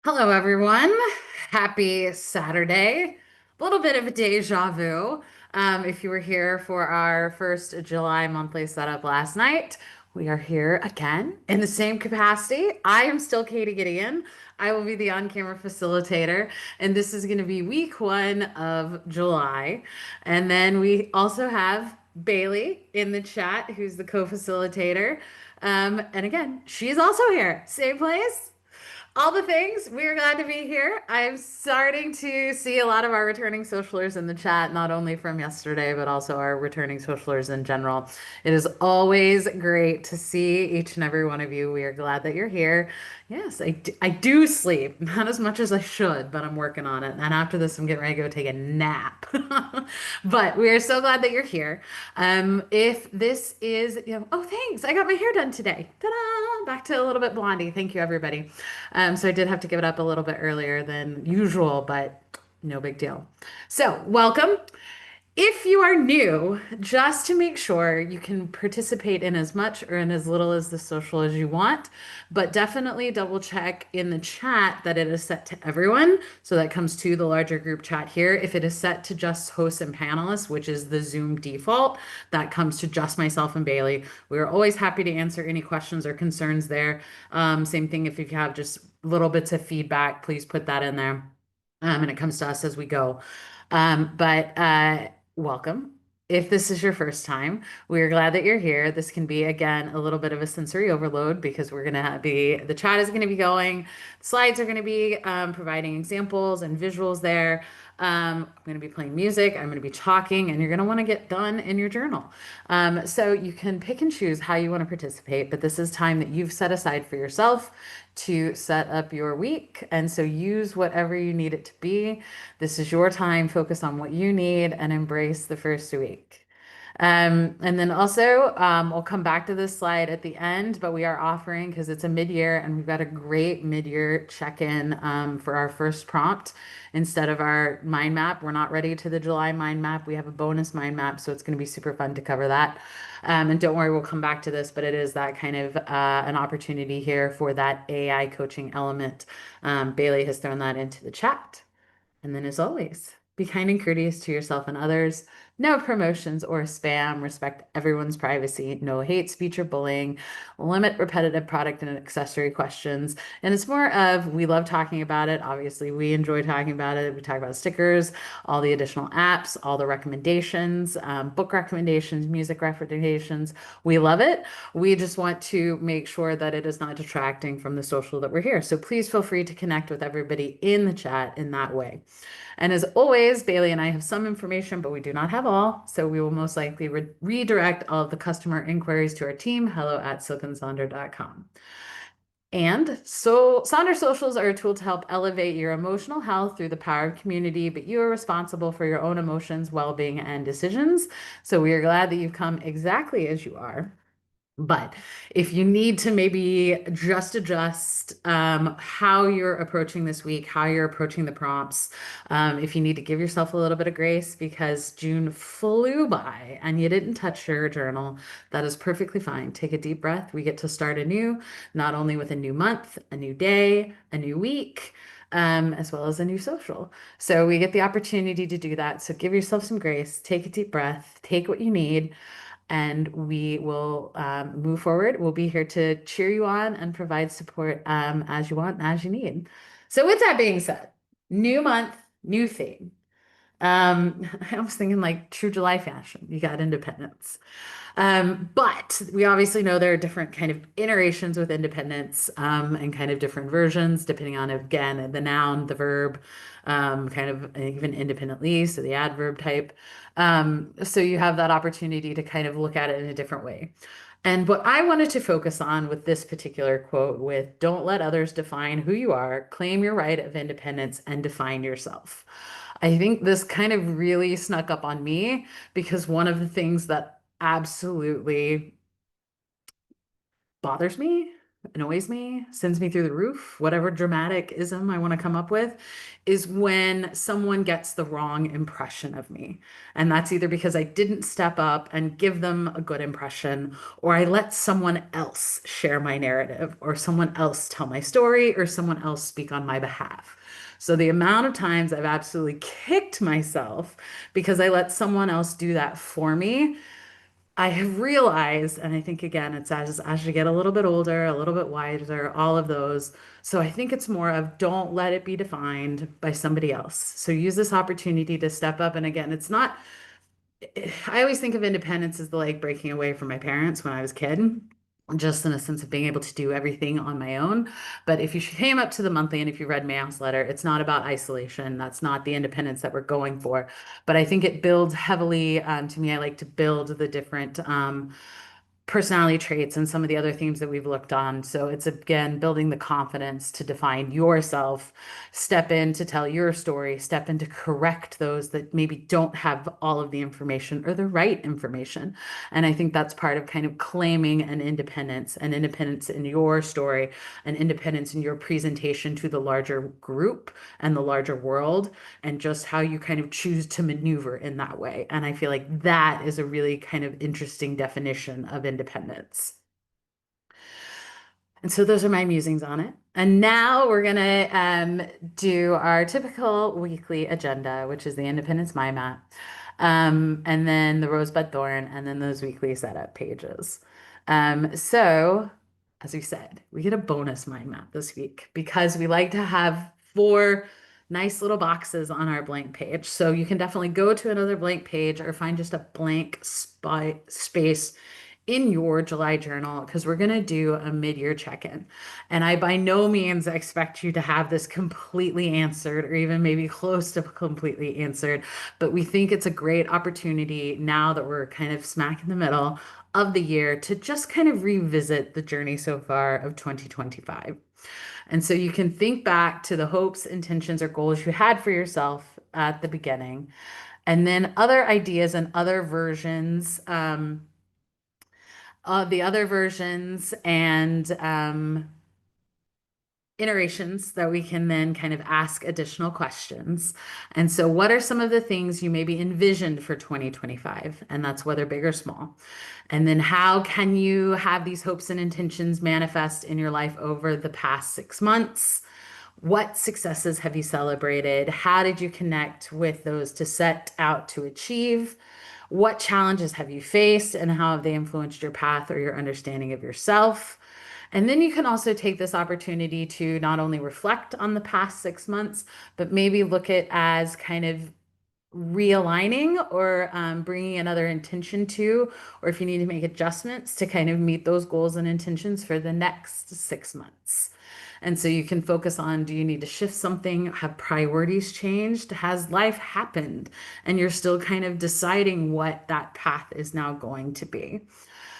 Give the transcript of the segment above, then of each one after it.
Hello, everyone. Happy Saturday. A little bit of a deja vu. If you were here for our first July monthly setup last night, we are here again in the same capacity. I am still Katie Gideon. I will be the on-camera facilitator, and this is going to be week one of July. And then we also have Bailey in the chat, who's the co-facilitator. And again, she's also here, same place, all the things. We are glad to be here. I'm starting to see a lot of our returning socialers in the chat, not only from yesterday, but also our returning socialers in general. It is always great to see each and every one of you. We are glad that you're here. Yes, I do sleep, not as much as I should, but I'm working on it. And after this, I'm getting ready to go take a nap. But we are so glad that you're here. If this is, oh, thanks. I got my hair done today. Ta-da! Back to a little bit blondie. Thank you, everybody. So I did have to give it up a little bit earlier than usual, but no big deal. So, welcome. If you are new, just to make sure you can participate in as much or in as little as the social as you want, but definitely double check in the chat that it is set to everyone. So that comes to the larger group chat here. If it is set to just hosts and panelists, which is the Zoom default, that comes to just myself and Bailey. We are always happy to answer any questions or concerns there. Same thing if you have just little bits of feedback, please put that in there. And it comes to us as we go. But welcome. If this is your first time, we're glad that you're here. This can be, again, a little bit of a sensory overload because we're going to the chat is going to be going, the slides are going to be providing examples and visuals there. I'm going to be playing music, I'm going to be talking, and you're going to want to get done in your journal. So you can pick and choose how you want to participate, but this is time that you've set aside for yourself to set up your week. And so use whatever you need it to be. This is your time. Focus on what you need and embrace the first week. And then also, we'll come back to this slide at the end, but we are offering, because it's a mid-year and we've got a great mid-year check-in for our first prompt. Instead of our mind map, we're not ready to the July mind map. We have a bonus mind map, so it's going to be super fun to cover that. And don't worry, we'll come back to this, but it is that kind of an opportunity here for that AI coaching element. Bailey has thrown that into the chat. And then, as always, be kind and courteous to yourself and others. No promotions or spam. Respect everyone's privacy. No hate speech or bullying. Limit repetitive product and accessory questions. And it's more of we love talking about it. Obviously, we enjoy talking about it. We talk about stickers, all the additional apps, all the recommendations, book recommendations, music recommendations. We love it. We just want to make sure that it is not detracting from the social that we're here. So please feel free to connect with everybody in the chat in that way. And as always, Bailey and I have some information, but we do not have all. So we will most likely redirect all of the customer inquiries to our team, hello@silkensonder.com. And so Sonder socials are a tool to help elevate your emotional health through the power of community, but you are responsible for your own emotions, well-being, and decisions. So we are glad that you've come exactly as you are. But if you need to maybe just adjust how you're approaching this week, how you're approaching the prompts, if you need to give yourself a little bit of grace because June flew by and you didn't touch your journal, that is perfectly fine. Take a deep breath. We get to start anew, not only with a new month, a new day, a new week. As well as a new social. So we get the opportunity to do that. So give yourself some grace, take a deep breath, take what you need, and we will move forward. We'll be here to cheer you on and provide support as you want and as you need. So, with that being said, new month, new theme. I was thinking like true July fashion. You got independence. But we obviously know there are different kind of iterations with independence and kind of different versions depending on, again, the noun, the verb, kind of even independently, so the adverb type. So you have that opportunity to kind of look at it in a different way. And what I wanted to focus on with this particular quote with don't let others define who you are, claim your right of independence and define yourself. I think this kind of really snuck up on me because one of the things that absolutely bothers me, annoys me, sends me through the roof, whatever dramatic ism I want to come up with, is when someone gets the wrong impression of me. And that's either because I didn't step up and give them a good impression, or I let someone else share my narrative, or someone else tell my story, or someone else speak on my behalf. So the amount of times I've absolutely kicked myself because I let someone else do that for me, I have realized, and I think again, it's as you get a little bit older, a little bit wiser, all of those. So I think it's more of don't let it be defined by somebody else. So use this opportunity to step up. And again, it's not, I always think of independence as the like breaking away from my parents when I was a kid, just in a sense of being able to do everything on my own. But if you came up to the monthly and if you read Mayo's letter, it's not about isolation. That's not the independence that we're going for. But I think it builds heavily, to me, I like to build the different personality traits and some of the other themes that we've looked on. So it's again building the confidence to define yourself, step in to tell your story, step in to correct those that maybe don't have all of the information or the right information. And I think that's part of kind of claiming an independence in your story, an independence in your presentation to the larger group and the larger world, and just how you kind of choose to maneuver in that way. And I feel like that is a really kind of interesting definition of independence. And so those are my musings on it. And now we're gonna do our typical weekly agenda, which is the Independence My Map, and then the Rosebud Thorn, and then those weekly setup pages. So, as we said, we get a bonus mind map this week because we like to have four nice little boxes on our blank page. So you can definitely go to another blank page or find just a blank space in your July journal because we're going to do a mid-year check-in. And I by no means expect you to have this completely answered or even maybe close to completely answered, but we think it's a great opportunity now that we're kind of smack in the middle of the year to just kind of revisit the journey so far of 2025. And so you can think back to the hopes, intentions, or goals you had for yourself at the beginning, and then other ideas and other versions. The other versions and iterations that we can then kind of ask additional questions. And so, what are some of the things you maybe envisioned for 2025? And that's whether big or small. And then, how can you have these hopes and intentions manifest in your life over the past 6 months? What successes have you celebrated? How did you connect with those to set out to achieve? What challenges have you faced and how have they influenced your path or your understanding of yourself? And then you can also take this opportunity to not only reflect on the past 6 months, but maybe look at as kind of realigning or bringing another intention to, or if you need to make adjustments to kind of meet those goals and intentions for the next 6 months. And so you can focus on, do you need to shift something? Have priorities changed? Has life happened? And you're still kind of deciding what that path is now going to be.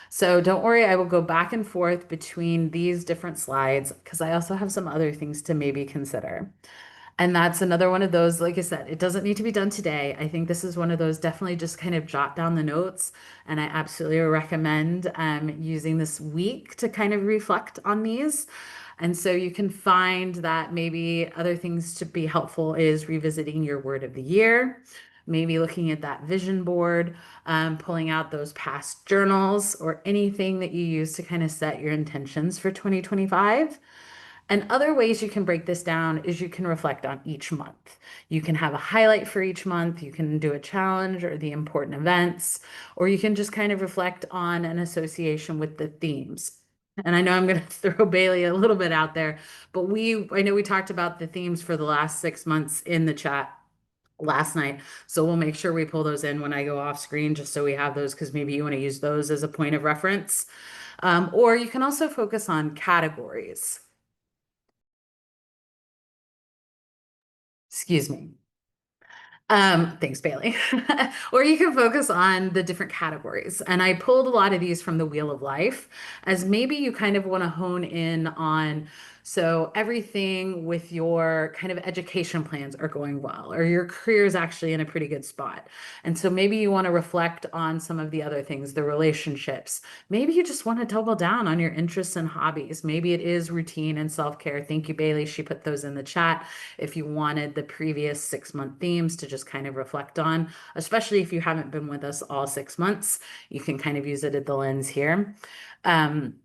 So don't worry, I will go back and forth between these different slides because I also have some other things to maybe consider. And that's another one of those, like I said, it doesn't need to be done today. I think this is one of those definitely just kind of jot down the notes. And I absolutely recommend using this week to kind of reflect on these. And so you can find that maybe other things to be helpful is revisiting your word of the year, maybe looking at that vision board, pulling out those past journals or anything that you use to kind of set your intentions for 2025. And other ways you can break this down is you can reflect on each month. You can have a highlight for each month. You can do a challenge or the important events, or you can just kind of reflect on an association with the themes. And I know I'm going to throw Bailey a little bit out there, but I know we talked about the themes for the last 6 months in the chat last night. So we'll make sure we pull those in when I go off screen, just so we have those, because maybe you want to use those as a point of reference. Or you can also focus on categories. Excuse me. Thanks, Bailey. Or you can focus on the different categories. And I pulled a lot of these from the Wheel of Life, as maybe you kind of want to hone in on So everything with your kind of education plans are going well, or your career is actually in a pretty good spot. And so maybe you want to reflect on some of the other things, the relationships. Maybe you just want to double down on your interests and hobbies. Maybe it is routine and self-care. Thank you, Bailey. She put those in the chat if you wanted the previous 6 month themes to just kind of reflect on, especially if you haven't been with us all 6 months. You can kind of use it at the lens here. Um,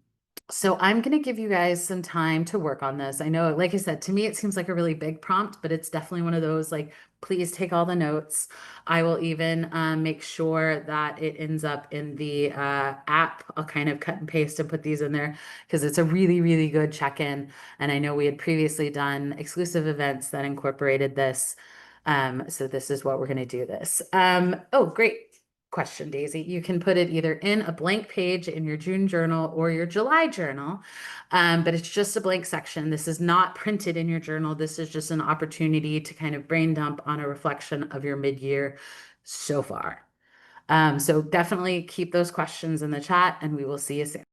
so I'm going to give you guys some time to work on this. I know, like I said, to me, it seems like a really big prompt, but it's definitely one of those like, please take all the notes. I will even make sure that it ends up in the app. I'll kind of cut and paste and put these in there because it's a really, really good check-in. And I know we had previously done exclusive events that incorporated this. So this is what we're going to do this. Oh, great question, Daisy. You can put it either in a blank page in your June journal or your July journal, but it's just a blank section. This is not printed in your journal. This is just an opportunity to kind of brain dump on a reflection of your mid-year so far. So definitely keep those questions in the chat and we will see you soon.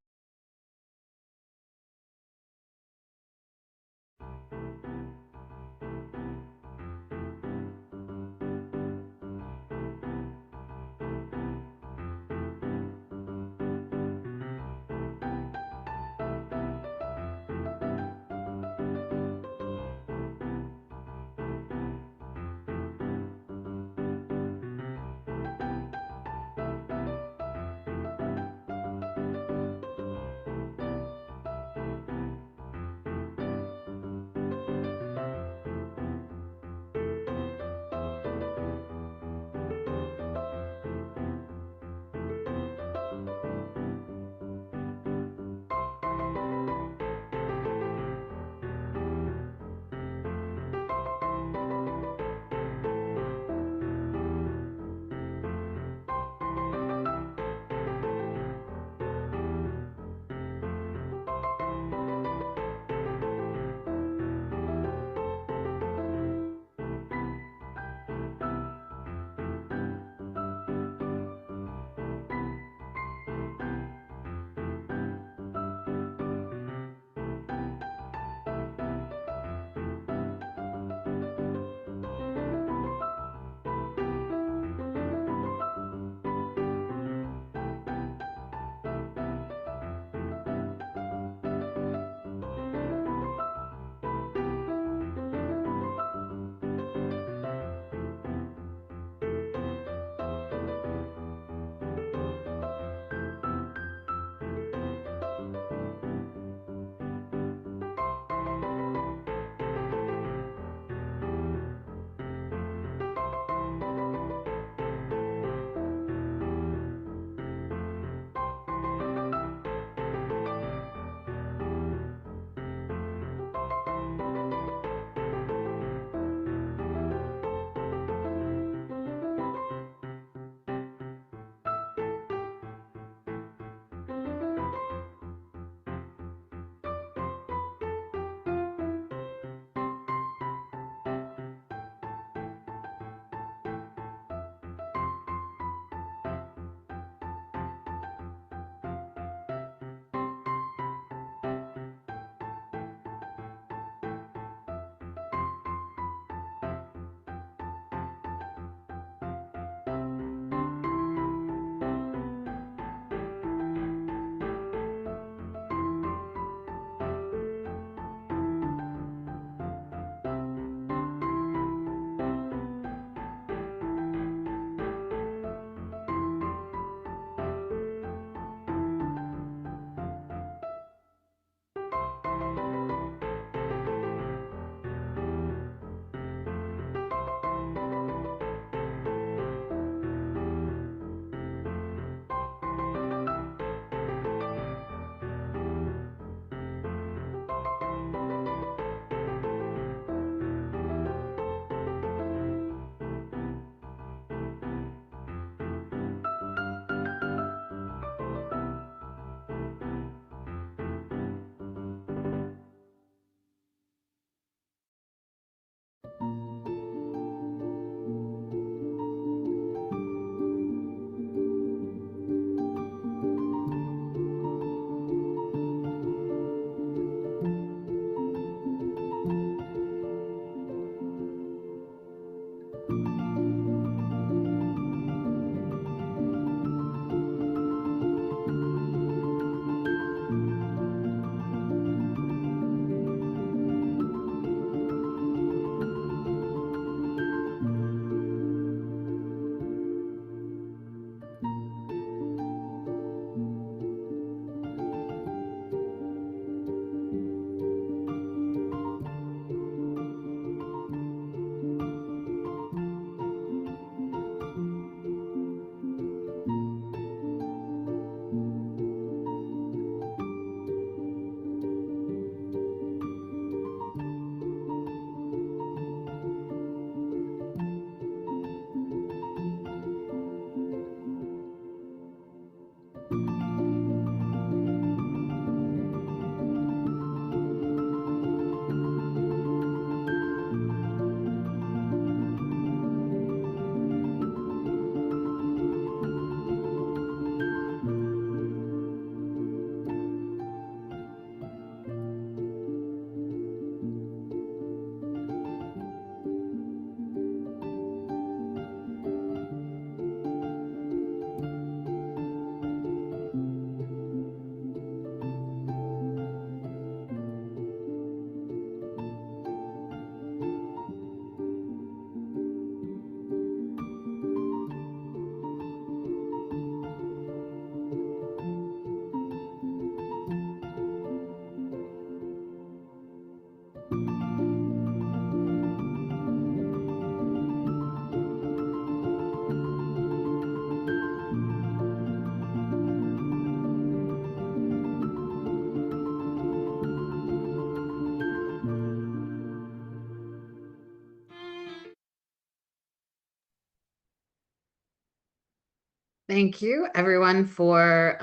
Thank you, everyone, for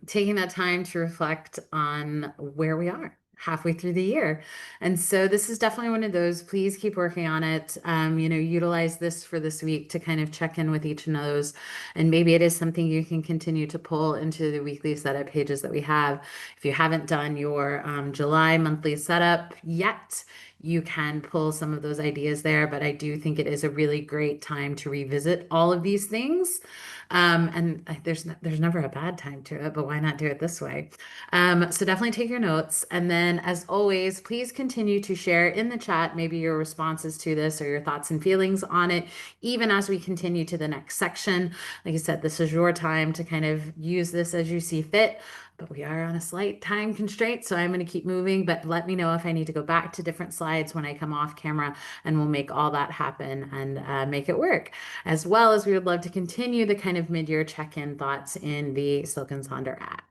taking that time to reflect on where we are halfway through the year. And so this is definitely one of those. Please keep working on it. Utilize this for this week to kind of check in with each of those. And maybe it is something you can continue to pull into the weekly setup pages that we have. If you haven't done your July monthly setup yet, you can pull some of those ideas there. But I do think it is a really great time to revisit all of these things. There's never a bad time to it, but why not do it this way? So definitely take your notes. And then, as always, please continue to share in the chat maybe your responses to this or your thoughts and feelings on it, even as we continue to the next section. Like I said, this is your time to kind of use this as you see fit. But we are on a slight time constraint, so I'm going to keep moving. But let me know if I need to go back to different slides when I come off camera, and we'll make all that happen and make it work. As well as we would love to continue the kind of mid-year check-in thoughts in the Silk and Sonder app.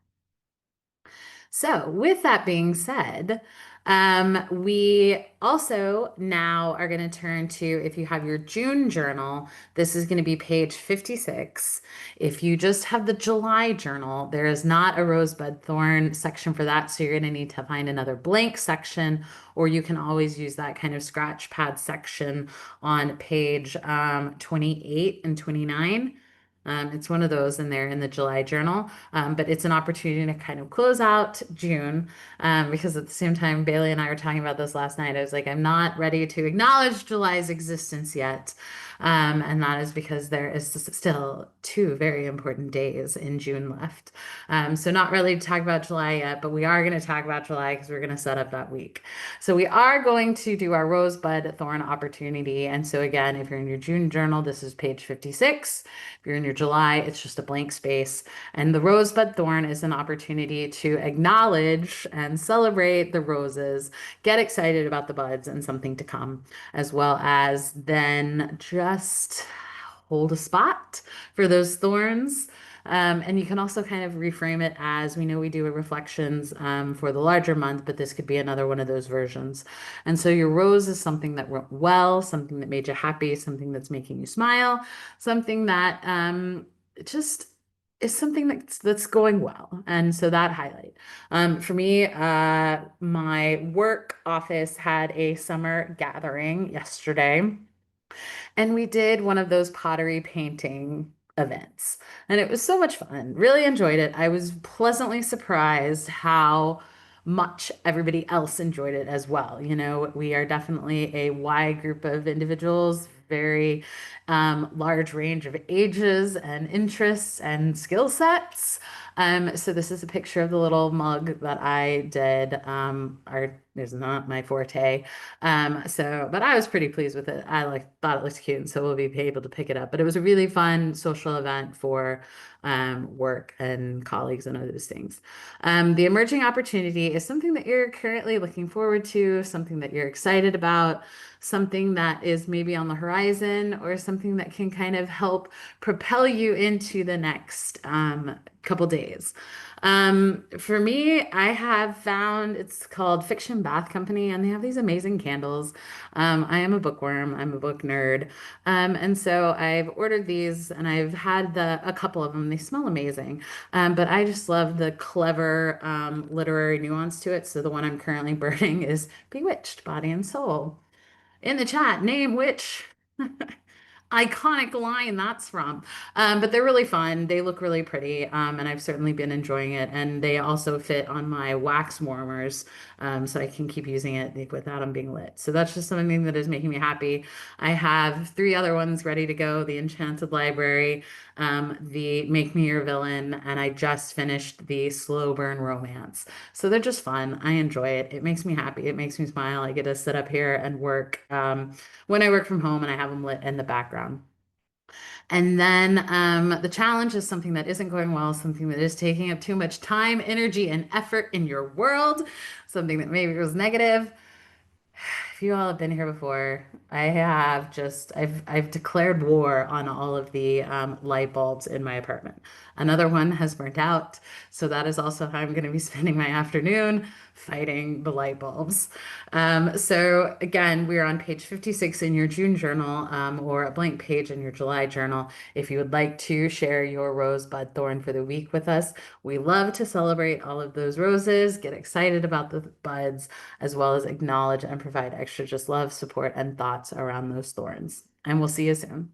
So, with that being said, we also now are going to turn to, if you have your June journal, this is going to be page 56. If you just have the July journal, there is not a rosebud thorn section for that. So, you're going to need to find another blank section, or you can always use that kind of scratch pad section on page 28 and 29. It's one of those in there in the July journal, but it's an opportunity to kind of close out June because at the same time, Bailey and I were talking about this last night. I was like, I'm not ready to acknowledge July's existence yet. And that is because there is still two very important days in June left. So not really to talk about July yet, but we are going to talk about July because we're going to set up that week. So we are going to do our rosebud thorn opportunity. And so again, if you're in your June journal, this is page 56. If you're in your July, it's just a blank space. And the rosebud thorn is an opportunity to acknowledge and celebrate the roses, get excited about the buds and something to come, as well as then just hold a spot for those thorns. And you can also kind of reframe it as we know we do a reflections for the larger month, but this could be another one of those versions. And so your rose is something that went well, something that made you happy, something that's making you smile, something that just is something that's going well. And so that highlight. For me, my work office had a summer gathering yesterday. And we did one of those pottery painting events. And it was so much fun. Really enjoyed it. I was pleasantly surprised how much everybody else enjoyed it as well. You know, we are definitely a wide group of individuals, very large range of ages and interests and skill sets. So this is a picture of the little mug that I did. Art is not my forte. But I was pretty pleased with it. I thought it looked cute, and so we'll be able to pick it up. But it was a really fun social event for work and colleagues and all those things. The emerging opportunity is something that you're currently looking forward to, something that you're excited about, something that is maybe on the horizon, or something that can kind of help propel you into the next couple days. For me, I have found it's called Fiction Bath Company, and they have these amazing candles. I am a bookworm, I'm a book nerd. And so I've ordered these and I've had a couple of them. They smell amazing. But I just love the clever literary nuance to it. So the one I'm currently burning is Bewitched, Body and Soul. In the chat, name which iconic line that's from. But they're really fun. They look really pretty, and I've certainly been enjoying it. And they also fit on my wax warmers, so I can keep using it like, without them being lit. So that's just something that is making me happy. I have three other ones ready to go: the Enchanted Library, the Make Me Your Villain, and I just finished the Slow Burn Romance. So they're just fun. I enjoy it. It makes me happy. It makes me smile. I get to sit up here and work when I work from home and I have them lit in the background. And then the challenge is something that isn't going well, something that is taking up too much time, energy, and effort in your world, something that maybe was negative. If you all have been here before, I've declared war on all of the light bulbs in my apartment. Another one has burnt out, so that is also how I'm going to be spending my afternoon, fighting the light bulbs. So again, we're on page 56 in your June journal, or a blank page in your July journal. If you would like to share your rosebud thorn for the week with us, we love to celebrate all of those roses, get excited about the buds, as well as acknowledge and provide extra just love, support, and thoughts around those thorns. And we'll see you soon.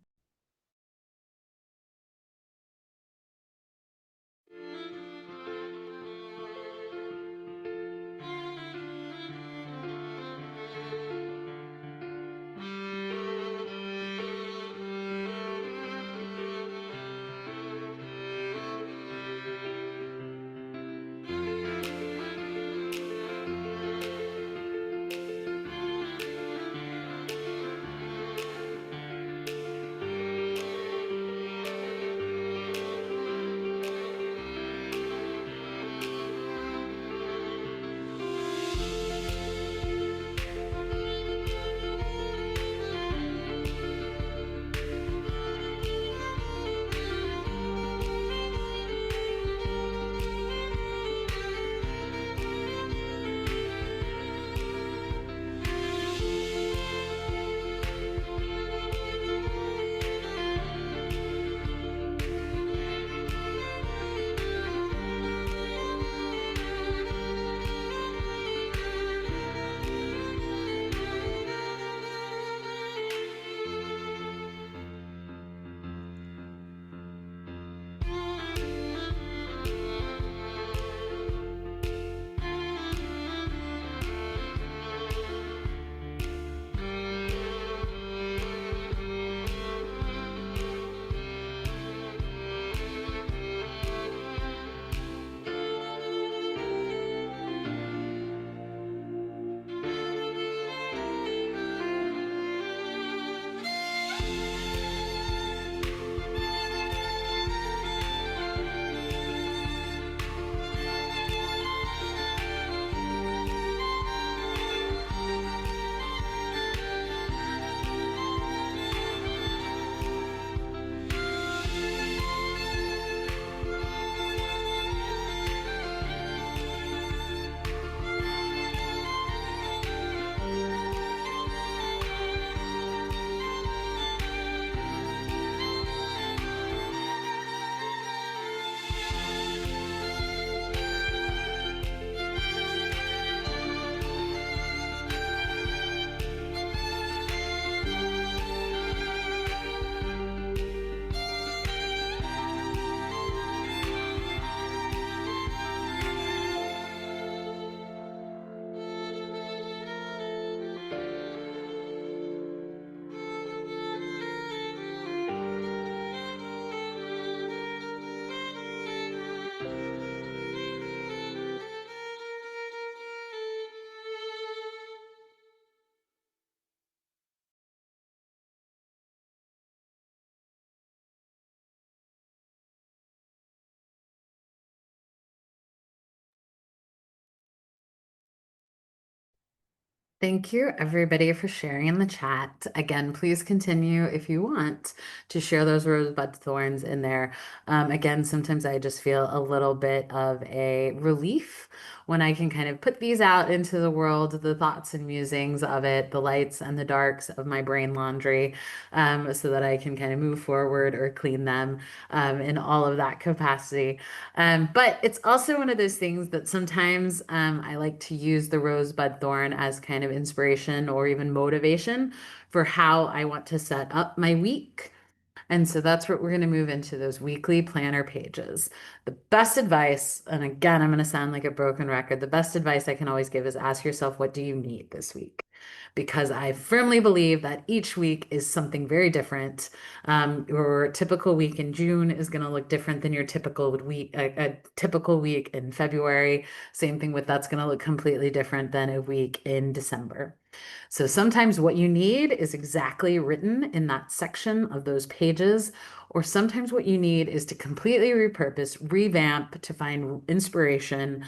Thank you, everybody, for sharing in the chat. Again, please continue if you want to share those rosebud thorns in there. Again, sometimes I just feel a little bit of a relief when I can kind of put these out into the world, the thoughts and musings of it, the lights and the darks of my brain laundry, so that I can kind of move forward or clean them in all of that capacity. But it's also one of those things that sometimes I like to use the rosebud thorn as kind of inspiration or even motivation for how I want to set up my week. And so that's what we're going to move into, those weekly planner pages. The best advice, and again, I'm going to sound like a broken record, the best advice I can always give is ask yourself, what do you need this week? Because I firmly believe that each week is something very different. Your typical week in June is going to look different than your typical week, a typical week in February. Same thing with that's going to look completely different than a week in December. So sometimes what you need is exactly written in that section of those pages, or sometimes what you need is to completely repurpose, revamp to find inspiration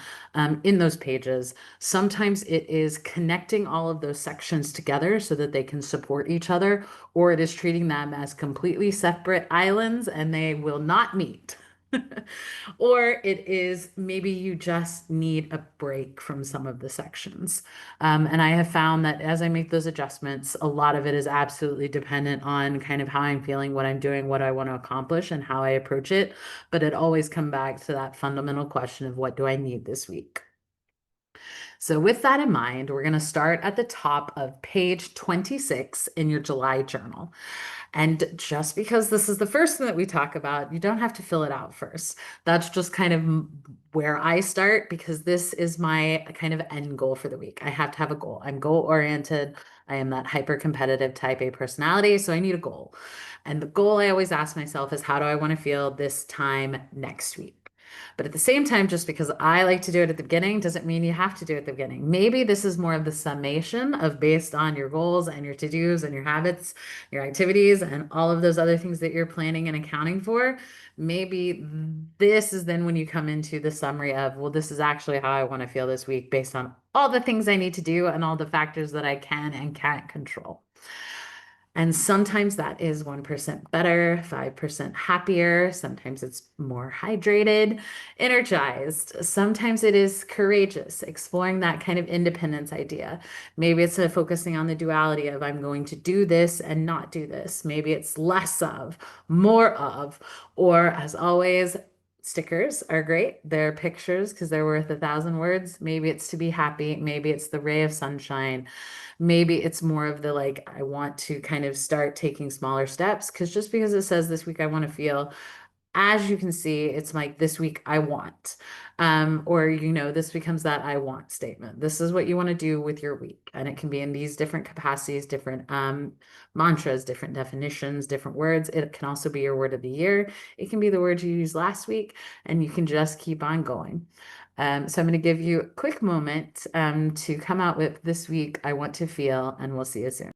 in those pages. Sometimes it is connecting all of those sections together so that they can support each other, or it is treating them as completely separate islands and they will not meet. Or it is maybe you just need a break from some of the sections. And I have found that as I make those adjustments, a lot of it is absolutely dependent on kind of how I'm feeling, what I'm doing, what I want to accomplish, and how I approach it. But it always come back to that fundamental question of what do I need this week? So, with that in mind, we're going to start at the top of page 26 in your July journal. And just because this is the first thing that we talk about, you don't have to fill it out first. That's just kind of where I start because this is my kind of end goal for the week. I have to have a goal. I'm goal oriented. I am that hyper competitive type A personality, so I need a goal. And the goal I always ask myself is how do I want to feel this time next week? But at the same time, just because I like to do it at the beginning doesn't mean you have to do it at the beginning. Maybe this is more of the summation of based on your goals and your to-dos and your habits, your activities, and all of those other things that you're planning and accounting for. Maybe this is then when you come into the summary of, well, this is actually how I want to feel this week based on all the things I need to do and all the factors that I can and can't control. And sometimes that is 1% better, 5% happier. Sometimes it's more hydrated, energized. Sometimes it is courageous, exploring that kind of independence idea. Maybe it's focusing on the duality of I'm going to do this and not do this. Maybe it's less of, more of, or as always, stickers are great. They're pictures because they're worth 1,000 words. Maybe it's to be happy. Maybe it's the ray of sunshine. Maybe it's more of the like, I want to kind of start taking smaller steps because just because it says this week I want to feel, as you can see, it's like this week I want. Or, this becomes that I want statement. This is what you want to do with your week. And it can be in these different capacities, different mantras, different definitions, different words. It can also be your word of the year. It can be the word you used last week, and you can just keep on going. So I'm going to give you a quick moment to come out with this week I want to feel, and we'll see you soon.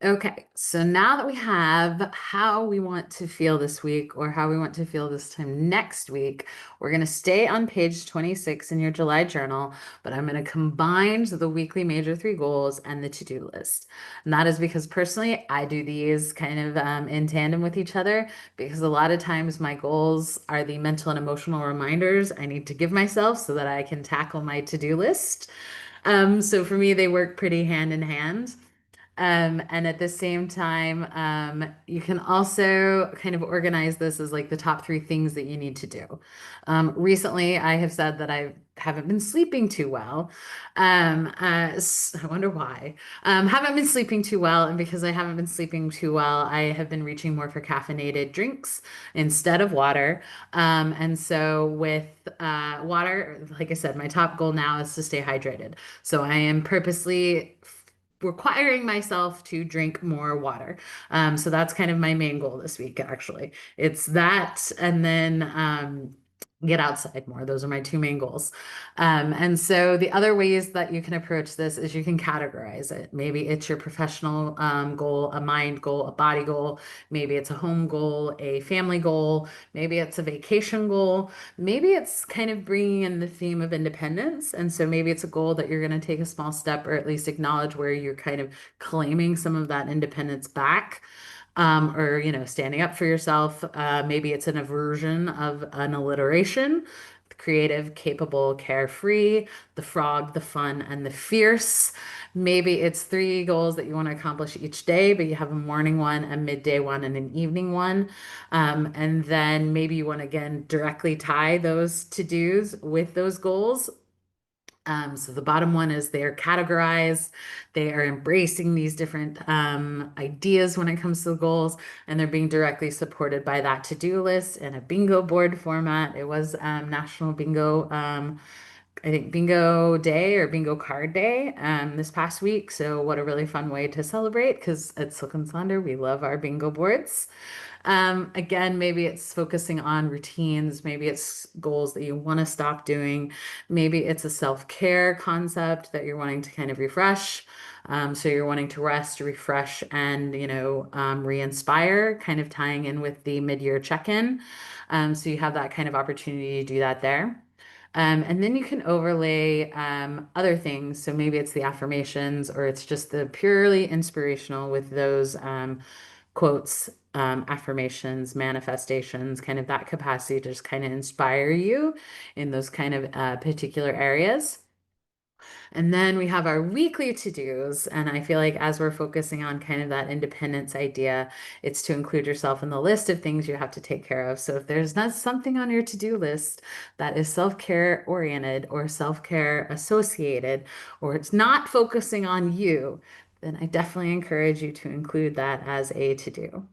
Okay, so now that we have how we want to feel this week or how we want to feel this time next week, we're going to stay on page 26 in your July journal, but I'm going to combine the weekly major three goals and the to-do list. And that is because personally, I do these kind of in tandem with each other because a lot of times my goals are the mental and emotional reminders I need to give myself so that I can tackle my to-do list. So for me, they work pretty hand in hand. And at the same time, you can also kind of organize this as like the top three things that you need to do. Recently, I have said that I haven't been sleeping too well. I wonder why. Haven't been sleeping too well, and because I haven't been sleeping too well, I have been reaching more for caffeinated drinks instead of water. And so with water, like I said, my top goal now is to stay hydrated. So I am purposely requiring myself to drink more water. So that's kind of my main goal this week, actually. It's that, and then get outside more. Those are my two main goals. And so the other ways that you can approach this is you can categorize it. Maybe it's your professional goal, a mind goal, a body goal. Maybe it's a home goal, a family goal. Maybe it's a vacation goal. Maybe it's kind of bringing in the theme of independence. And so maybe it's a goal that you're going to take a small step or at least acknowledge where you're kind of claiming some of that independence back. Or standing up for yourself. Maybe it's an aversion of an alliteration creative, capable, carefree, the frog, the fun, and the fierce. Maybe it's three goals that you want to accomplish each day, but you have a morning one, a midday one, and an evening one. And then maybe you want to again directly tie those to-dos with those goals. So the bottom one is they're categorized. They are embracing these different ideas when it comes to the goals, and they're being directly supported by that to-do list in a bingo board format. It was National Bingo, I think Bingo Day or Bingo Card Day this past week. So what a really fun way to celebrate because at Silk and Sonder, we love our bingo boards. Again, maybe it's focusing on routines. Maybe it's goals that you want to stop doing. Maybe it's a self-care concept that you're wanting to kind of refresh. So you're wanting to rest, refresh, and re-inspire, kind of tying in with the mid-year check-in. So you have that kind of opportunity to do that there. And then you can overlay other things. So maybe it's the affirmations or it's just the purely inspirational with those quotes, affirmations, manifestations, kind of that capacity to just kind of inspire you in those kind of particular areas. And then we have our weekly to-dos. And I feel like as we're focusing on kind of that independence idea, it's to include yourself in the list of things you have to take care of. So if there's not something on your to-do list that is self-care oriented or self-care associated, or it's not focusing on you, then I definitely encourage you to include that as a to-do.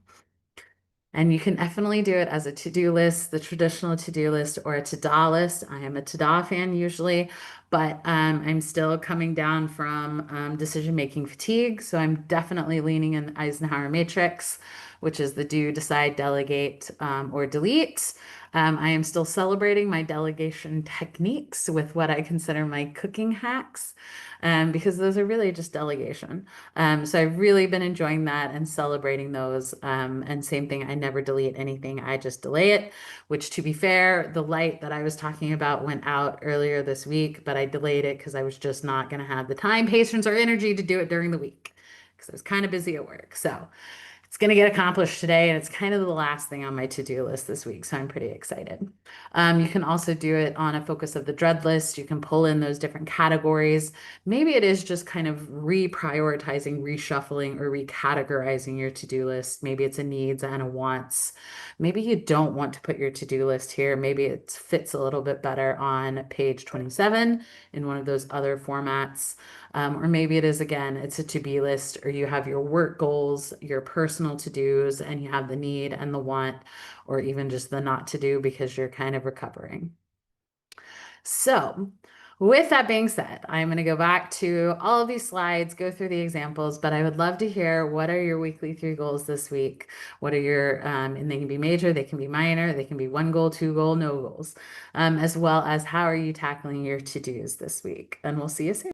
And you can definitely do it as a to-do list, the traditional to-do list, or a to-do list. I am a to-do fan usually, but I'm still coming down from decision-making fatigue. So I'm definitely leaning in Eisenhower matrix, which is the do, decide, delegate, or delete. I am still celebrating my delegation techniques with what I consider my cooking hacks, because those are really just delegation. So I've really been enjoying that and celebrating those. And same thing, I never delete anything, I just delay it, which to be fair, the light that I was talking about went out earlier this week, but I delayed it because I was just not going to have the time, patience, or energy to do it during the week because I was kind of busy at work. So it's going to get accomplished today, and it's kind of the last thing on my to-do list this week, so I'm pretty excited. You can also do it on a focus of the dread list. You can pull in those different categories. Maybe it is just kind of reprioritizing, reshuffling, or recategorizing your to-do list. Maybe it's a needs and a wants. Maybe you don't want to put your to-do list here. Maybe it fits a little bit better on page 27 in one of those other formats. Or maybe it is, again, it's a to-be list, or you have your work goals, your personal to-dos, and you have the need and the want, or even just the not to do because you're kind of recovering. So, with that being said, I'm going to go back to all of these slides, go through the examples, but I would love to hear what are your weekly three goals this week? What are your, and they can be major, they can be minor, they can be one goal, two goal, no goals, as well as how are you tackling your to-dos this week? And we'll see you soon.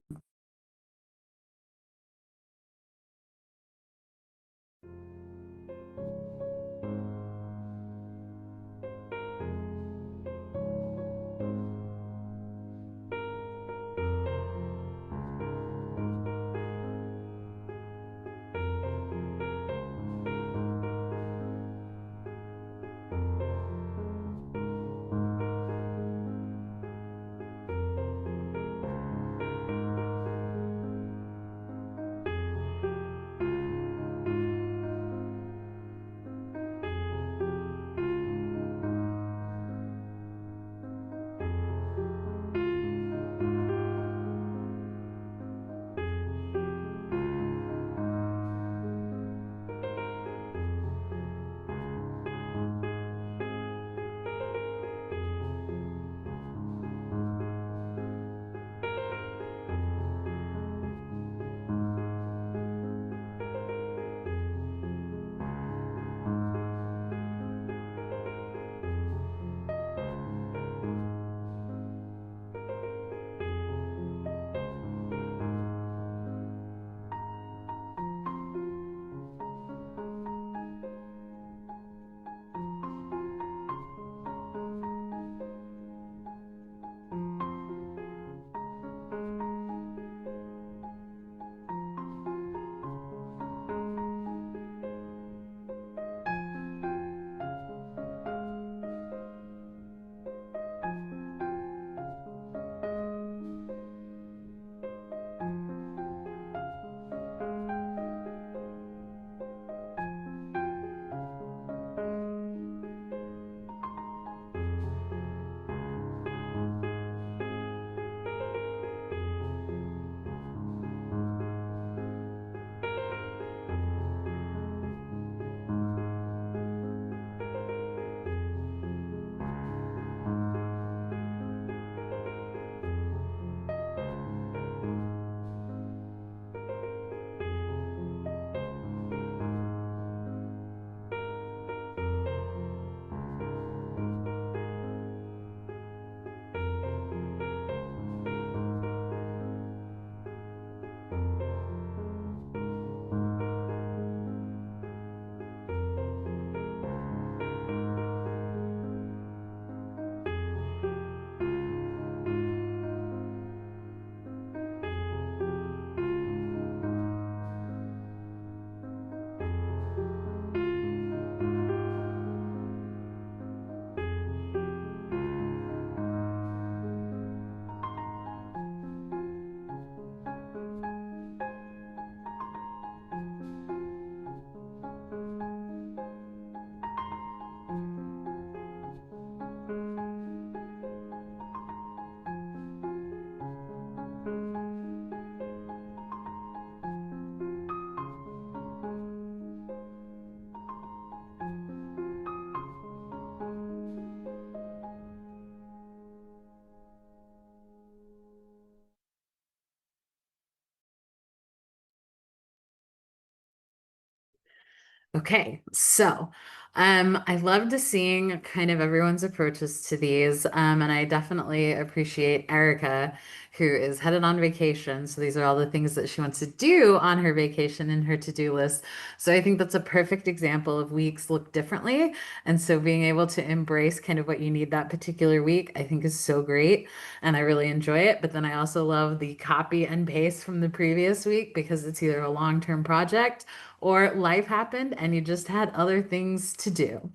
Okay, so I loved seeing kind of everyone's approaches to these, and I definitely appreciate Erica, who is headed on vacation. So these are all the things that she wants to do on her vacation in her to-do list. So I think that's a perfect example of weeks look differently, and so being able to embrace kind of what you need that particular week, I think is so great, and I really enjoy it. But then I also love the copy and paste from the previous week because it's either a long-term project or life happened and you just had other things to do.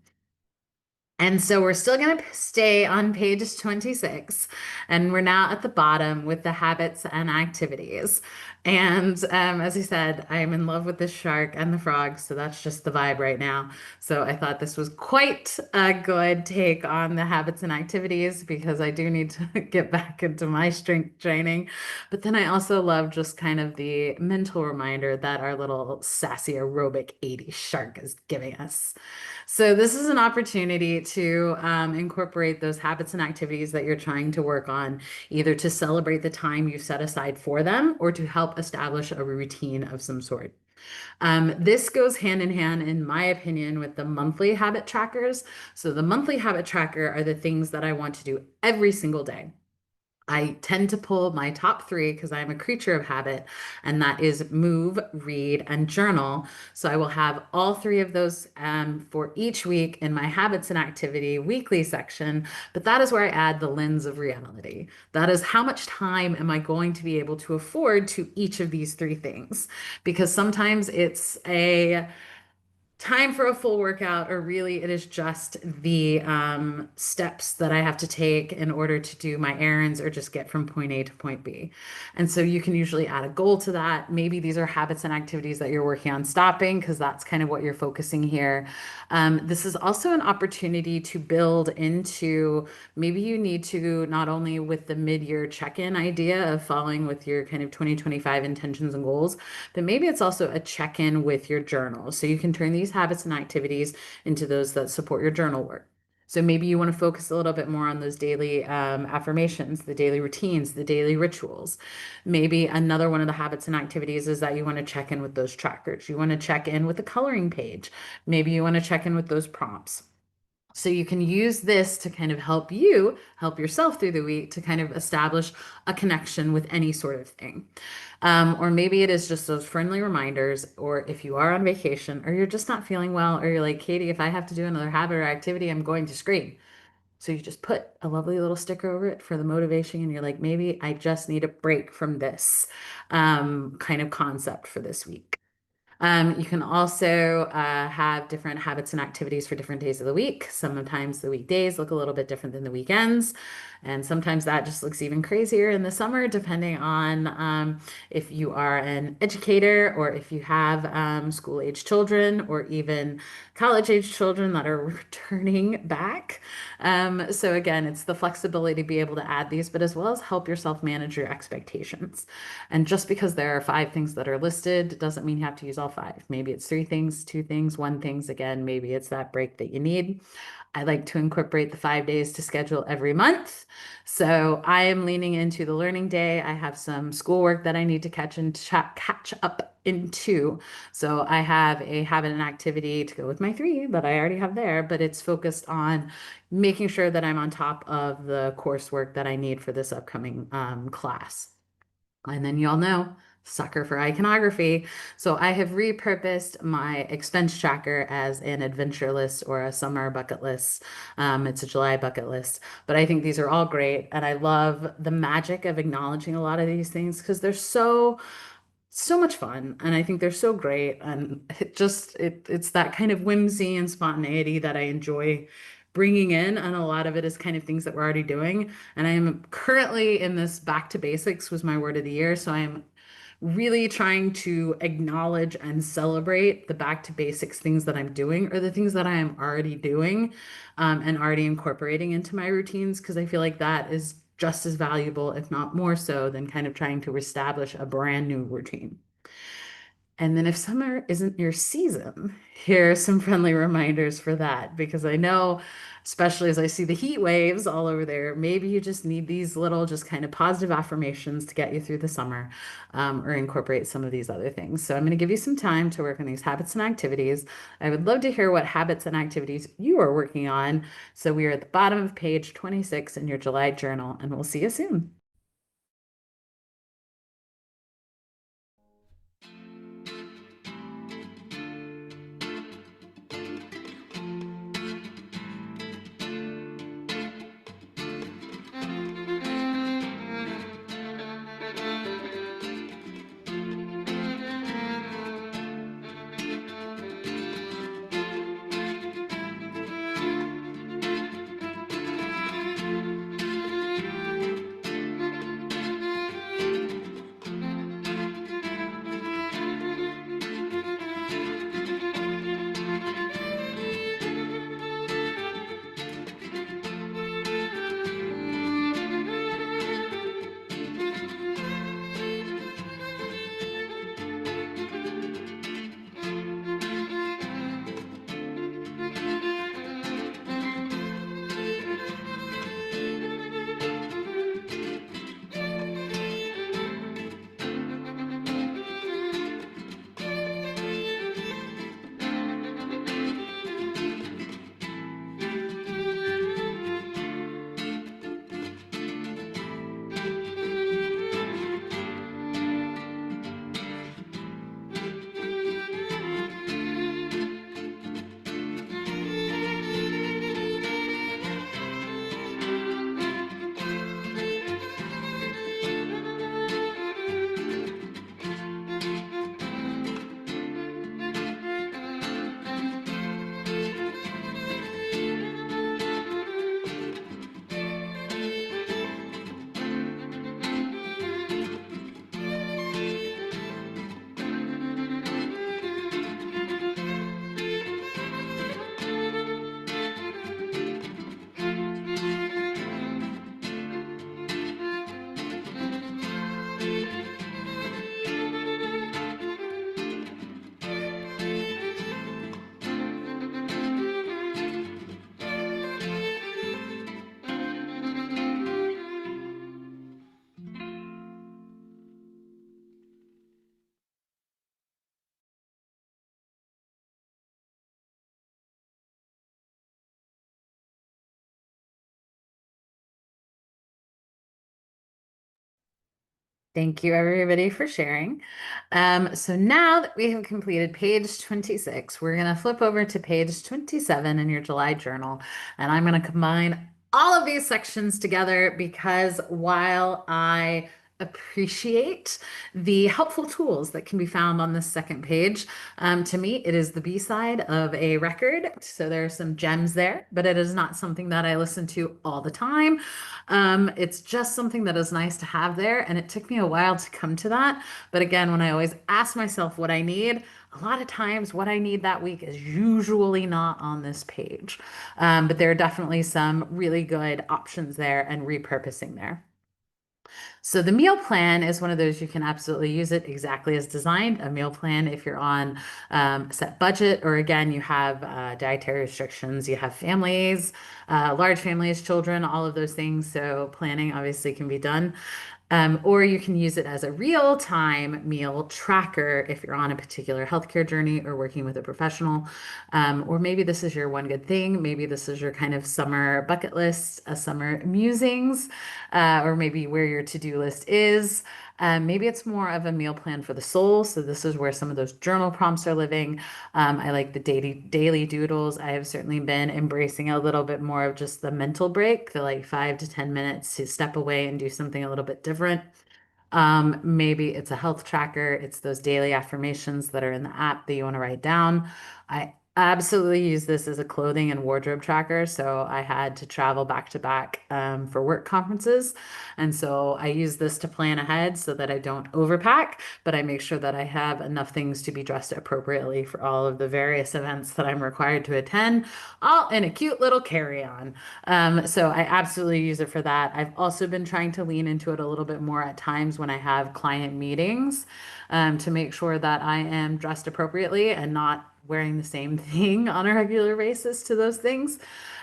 And so we're still going to stay on page 26, and we're now at the bottom with the habits and activities. And as I said, I'm in love with the shark and the frog, so that's just the vibe right now. So I thought this was quite a good take on the habits and activities because I do need to get back into my strength training. But then I also love just kind of the mental reminder that our little sassy aerobic 80s shark is giving us. So this is an opportunity to incorporate those habits and activities that you're trying to work on, either to celebrate the time you set aside for them or to help establish a routine of some sort. This goes hand in hand, in my opinion, with the monthly habit trackers. So the monthly habit tracker are the things that I want to do every single day. I tend to pull my top three because I'm a creature of habit, and that is move, read, and journal. So I will have all three of those for each week in my habits and activity weekly section. But that is where I add the lens of reality. That is how much time am I going to be able to afford to each of these three things? Because sometimes it's a time for a full workout, or really it is just the steps that I have to take in order to do my errands or just get from point A to point B. And so you can usually add a goal to that. Maybe these are habits and activities that you're working on stopping because that's kind of what you're focusing here. This is also an opportunity to build into, maybe you need to, not only with the mid-year check-in idea of following with your kind of 2025 intentions and goals, but maybe it's also a check-in with your journal. So you can turn these habits and activities into those that support your journal work. So maybe you want to focus a little bit more on those daily affirmations, the daily routines, the daily rituals. Maybe another one of the habits and activities is that you want to check in with those trackers. You want to check in with the coloring page. Maybe you want to check in with those prompts. So you can use this to kind of help you help yourself through the week to kind of establish a connection with any sort of thing. Or maybe it is just those friendly reminders, or if you are on vacation or you're just not feeling well, or you're like, Katie, if I have to do another habit or activity, I'm going to scream. So you just put a lovely little sticker over it for the motivation, and you're like, maybe I just need a break from this kind of concept for this week. You can also have different habits and activities for different days of the week. Sometimes the weekdays look a little bit different than the weekends. And sometimes that just looks even crazier in the summer, depending on if you are an educator or if you have school-age children or even college-age children that are returning back. So again, it's the flexibility to be able to add these, but as well as help yourself manage your expectations. And just because there are five things that are listed doesn't mean you have to use all five. Maybe it's three things, two things, one things. Again, maybe it's that break that you need. I like to incorporate the 5 days to schedule every month. So I am leaning into the learning day. I have some schoolwork that I need to catch up into. So I have a habit and activity to go with my three that I already have there, but it's focused on making sure that I'm on top of the coursework that I need for this upcoming class. And then y'all know, sucker for iconography. So I have repurposed my expense tracker as an adventure list or a summer bucket list. It's a July bucket list, but I think these are all great. And I love the magic of acknowledging a lot of these things because they're so much fun, and I think they're so great, and it's that kind of whimsy and spontaneity that I enjoy bringing in, and a lot of it is kind of things that we're already doing. And I am currently in this back to basics was my word of the year, so I'm really trying to acknowledge and celebrate the back to basics things that I'm doing, or the things that I am already doing and already incorporating into my routines, because I feel like that is just as valuable, if not more so, than kind of trying to establish a brand new routine. And then if summer isn't your season, here are some friendly reminders for that because I know, especially as I see the heat waves all over there, maybe you just need these little, just kind of positive affirmations to get you through the summer, or incorporate some of these other things. So I'm going to give you some time to work on these habits and activities. I would love to hear what habits and activities you are working on. So we are at the bottom of page 26 in your July journal, and we'll see you soon. Thank you, everybody, for sharing. So now that we have completed page 26, we're going to flip over to page 27 in your July journal, and I'm going to combine all of these sections together because while I appreciate the helpful tools that can be found on this second page, to me, it is the B side of a record. So there are some gems there, but it is not something that I listen to all the time. It's just something that is nice to have there. And it took me a while to come to that. But again, when I always ask myself what I need, a lot of times what I need that week is usually not on this page. But there are definitely some really good options there and repurposing there. So the meal plan is one of those you can absolutely use it exactly as designed. A meal plan if you're on a set budget, or again, you have dietary restrictions, you have families, large families, children, all of those things. So planning obviously can be done. Or you can use it as a real-time meal tracker if you're on a particular healthcare journey or working with a professional. Or maybe this is your one good thing. Maybe this is your kind of summer bucket list, a summer musings, or maybe where your to-do list is. Maybe it's more of a meal plan for the soul. So this is where some of those journal prompts are living. I like the daily doodles. I have certainly been embracing a little bit more of just the mental break, the like 5 to 10 minutes to step away and do something a little bit different. Maybe it's a health tracker. It's those daily affirmations that are in the app that you want to write down. I I absolutely use this as a clothing and wardrobe tracker. So I had to travel back to back for work conferences. And so I use this to plan ahead so that I don't overpack, but I make sure that I have enough things to be dressed appropriately for all of the various events that I'm required to attend, all in a cute little carry-on. So I absolutely use it for that. I've also been trying to lean into it a little bit more at times when I have client meetings to make sure that I am dressed appropriately and not wearing the same thing on a regular basis to those things.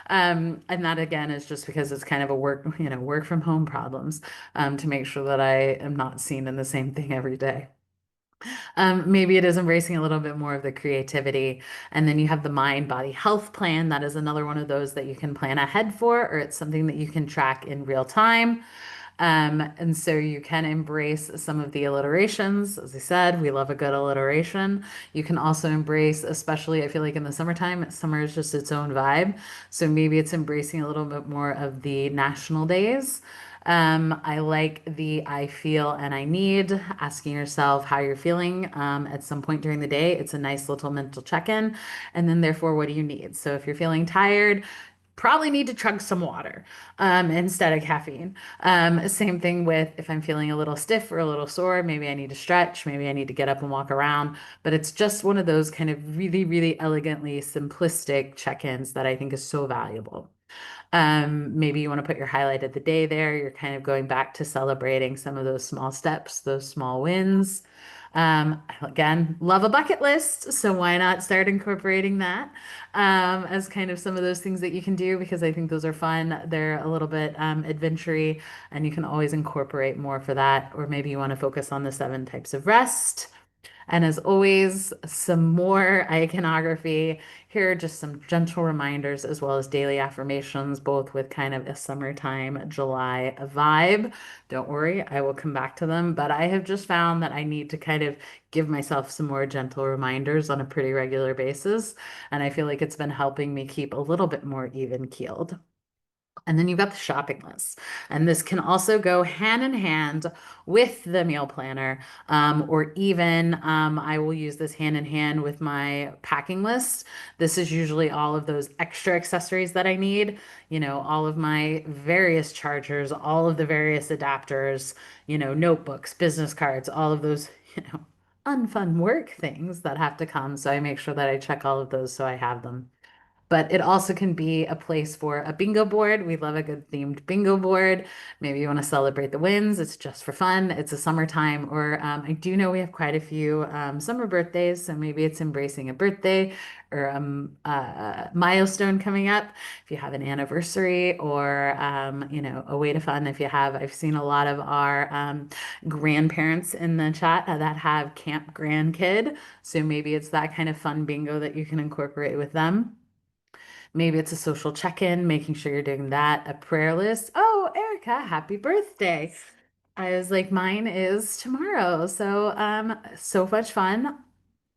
And that again is just because it's kind of a work from home problems to make sure that I am not seen in the same thing every day. Maybe it is embracing a little bit more of the creativity. And then you have the mind body health plan. That is another one of those that you can plan ahead for, or it's something that you can track in real time. And so you can embrace some of the alliterations. As I said, we love a good alliteration. You can also embrace, especially I feel like in the summertime, summer is just its own vibe. So maybe it's embracing a little bit more of the national days. I like the I feel and I need, asking yourself how you're feeling at some point during the day. It's a nice little mental check-in. And then therefore, what do you need? So if you're feeling tired, probably need to chug some water instead of caffeine. Same thing with if I'm feeling a little stiff or a little sore, maybe I need to stretch, maybe I need to get up and walk around. But it's just one of those kind of really, really elegantly simplistic check-ins that I think is so valuable. Maybe you want to put your highlight of the day there. You're kind of going back to celebrating some of those small steps, those small wins. Again, love a bucket list, so why not start incorporating that as kind of some of those things that you can do because I think those are fun. They're a little bit adventure-y, and you can always incorporate more for that. Or maybe you want to focus on the seven types of rest. And as always, some more iconography. Here are just some gentle reminders as well as daily affirmations, both with kind of a summertime July vibe. Don't worry, I will come back to them, but I have just found that I need to kind of give myself some more gentle reminders on a pretty regular basis. And I feel like it's been helping me keep a little bit more even keeled. And then you've got the shopping list. And this can also go hand in hand with the meal planner, or even I will use this hand in hand with my packing list. This is usually all of those extra accessories that I need, all of my various chargers, all of the various adapters, notebooks, business cards, all of those, unfun work things that have to come. So I make sure that I check all of those so I have them. But it also can be a place for a bingo board. We love a good themed bingo board. Maybe you want to celebrate the wins. It's just for fun. It's a summertime. Or I do know we have quite a few summer birthdays. So maybe it's embracing a birthday or a milestone coming up. If you have an anniversary or, a way to fun. If you have, I've seen a lot of our grandparents in the chat that have Camp Grandkid. So maybe it's that kind of fun bingo that you can incorporate with them. Maybe it's a social check-in, making sure you're doing that, a prayer list. Oh, Erica, happy birthday. I was like, mine is tomorrow. So, so much fun.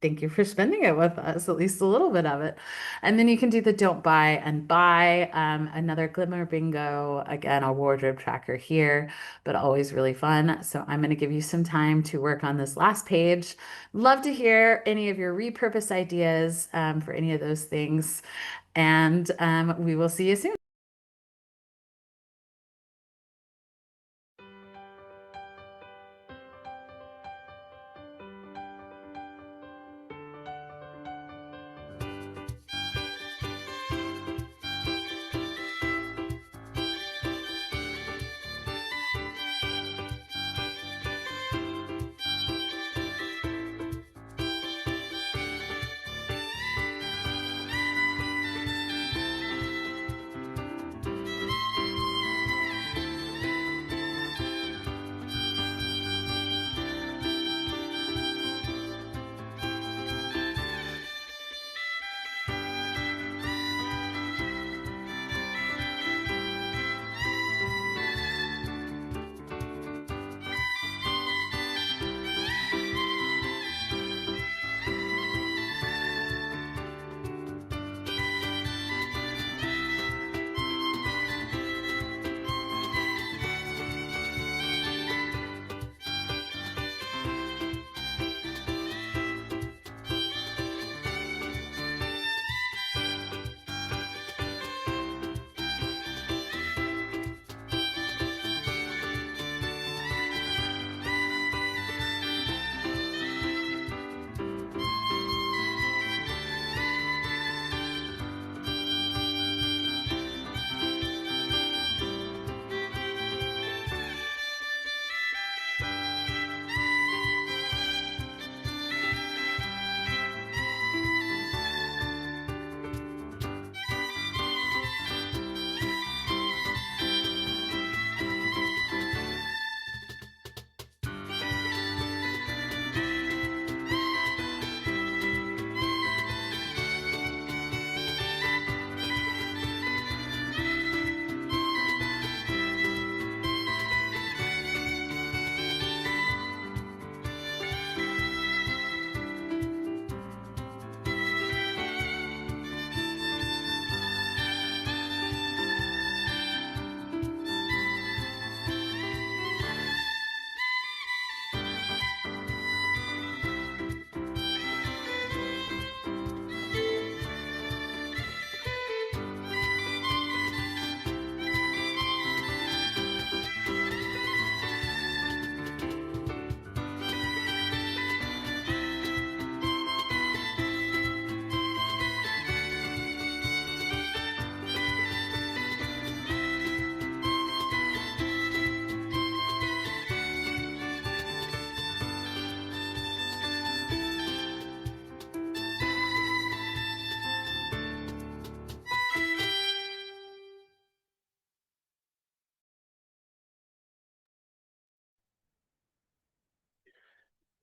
Thank you for spending it with us, at least a little bit of it. And then you can do the don't buy and buy, another glimmer bingo, again, a wardrobe tracker here, but always really fun. So I'm going to give you some time to work on this last page. Love to hear any of your repurpose ideas for any of those things. And we will see you soon.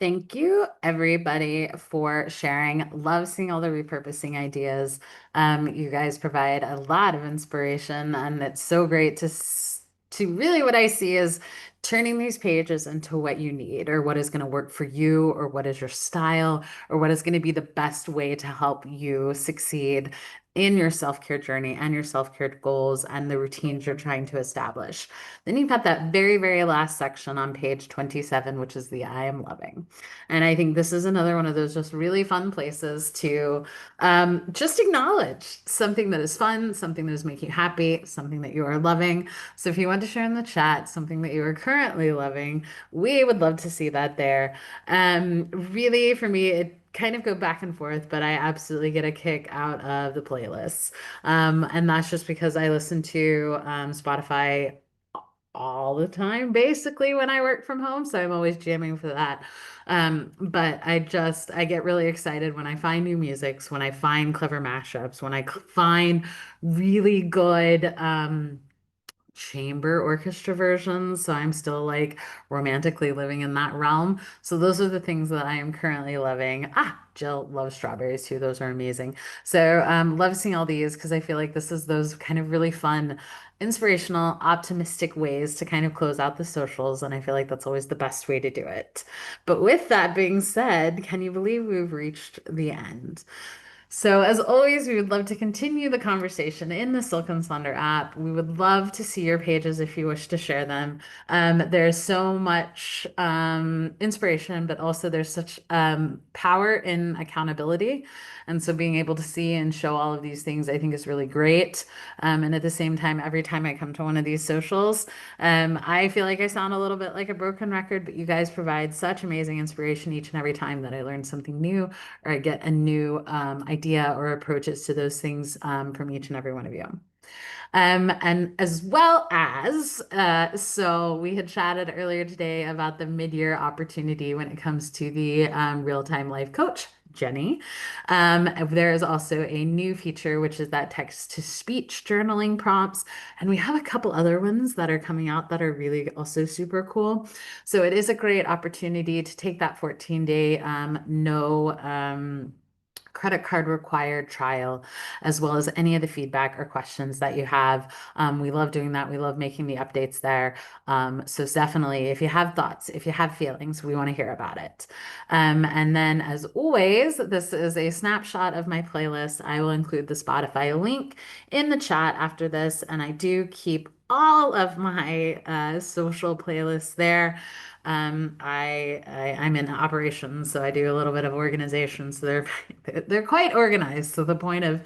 Thank you, everybody, for sharing. Love seeing all the repurposing ideas. You guys provide a lot of inspiration, and it's so great to really what I see is turning these pages into what you need, or what is going to work for you, or what is your style, or what is going to be the best way to help you succeed in your self-care journey and your self-care goals and the routines you're trying to establish. Then you've got that very, very last section on page 27, which is the I am loving. And I think this is another one of those just really fun places to just acknowledge something that is fun, something that is making you happy, something that you are loving. So if you want to share in the chat something that you are currently loving, we would love to see that there. Really, for me, it kind of go back and forth, but I absolutely get a kick out of the playlists. And that's just because I listen to Spotify all the time, basically, when I work from home. So I'm always jamming for that. But I get really excited when I find new musics, when I find clever mashups, when I find really good, chamber orchestra versions. So I'm still like romantically living in that realm. So those are the things that I am currently loving. Jill loves strawberries too. Those are amazing. So love seeing all these because I feel like this is those kind of really fun, inspirational, optimistic ways to kind of close out the socials. And I feel like that's always the best way to do it. But with that being said, can you believe we've reached the end? So, as always, we would love to continue the conversation in the Silk and Sonder app. We would love to see your pages if you wish to share them. There's so much inspiration, but also there's such power in accountability. And so, being able to see and show all of these things, I think, is really great. And at the same time, every time I come to one of these socials, I feel like I sound a little bit like a broken record, but you guys provide such amazing inspiration each and every time that I learn something new or I get a new idea or approaches to those things from each and every one of you. And as well as, so we had chatted earlier today about the mid-year opportunity when it comes to the real-time life coach, Jenny. There is also a new feature, which is that text-to-speech journaling prompts. And we have a couple other ones that are coming out that are really also super cool. So it is a great opportunity to take that 14-day no credit card required trial, as well as any of the feedback or questions that you have. We love doing that. We love making the updates there. So definitely, if you have thoughts, if you have feelings, we want to hear about it. And then, as always, this is a snapshot of my playlist. I will include the Spotify link in the chat after this, and I do keep all of my social playlists there. I'm in operations, so I do a little bit of organization. So they're quite organized to the point of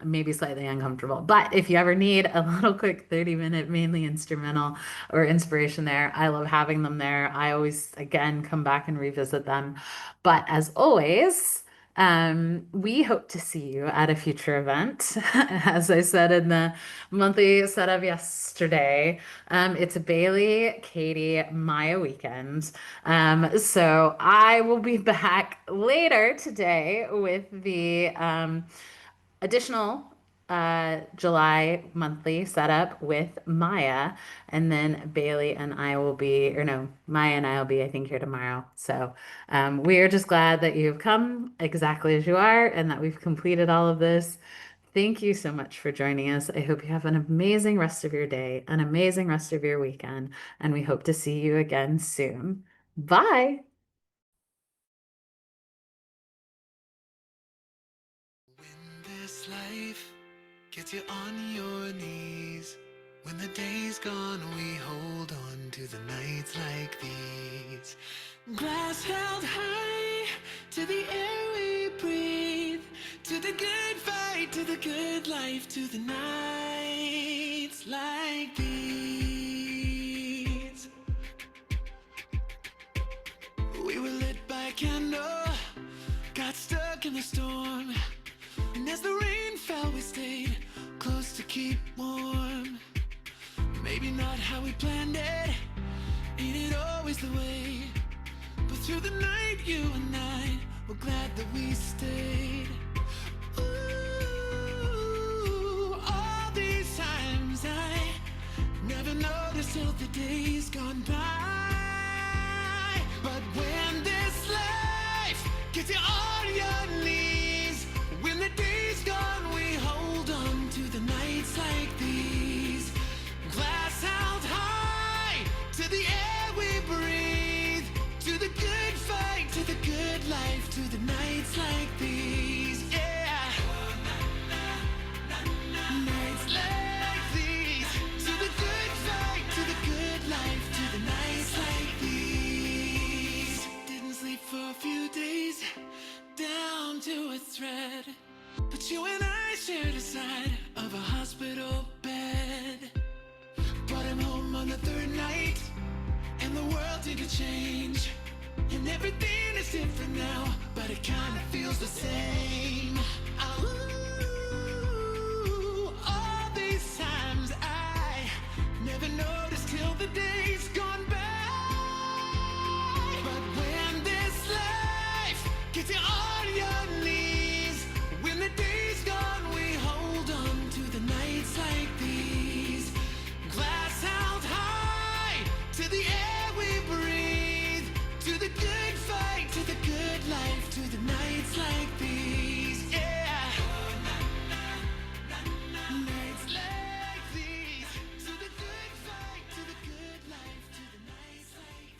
maybe slightly uncomfortable. But if you ever need a little quick 30-minute, mainly instrumental or inspiration there, I love having them there. I always, again, come back and revisit them. But as always, we hope to see you at a future event. As I said in the monthly setup yesterday, it's a Bailey, Katie, Maya weekend. So I will be back later today with the additional July monthly setup with Maya, and then Bailey and I will be, or no, Maya and I will be, I think, here tomorrow. So we are just glad that you've come exactly as you are and that we've completed all of this. Thank you so much for joining us. I hope you have an amazing rest of your day, an amazing rest of your weekend, and we hope to see you again soon. Bye. When this life gets you on your knees, when the day's gone, we hold on to the nights like these. Glass held high to the air we breathe, to the good fight, to the good life, to the nights like these. We were lit by a candle, got stuck in the storm, and as the rain fell, we stayed close to keep warm. Maybe not how we planned it, ain't it always the way? But through the night, you and I were glad that we stayed. Ooh, all these times I never noticed till the days gone by. But when Get you on your knees. When the day's gone, we hold on to the nights like these. Glass held high to the air we breathe, to the good fight, to the good life, to the nights like these. Yeah. Nights like these, to the good fight, to the good life, to the nights like these. Didn't sleep for a few days, down to a thread. But you and I shared a side of a hospital bed. Brought him home on the third night, and the world didn't change. And everything is different now, but it kinda feels the same.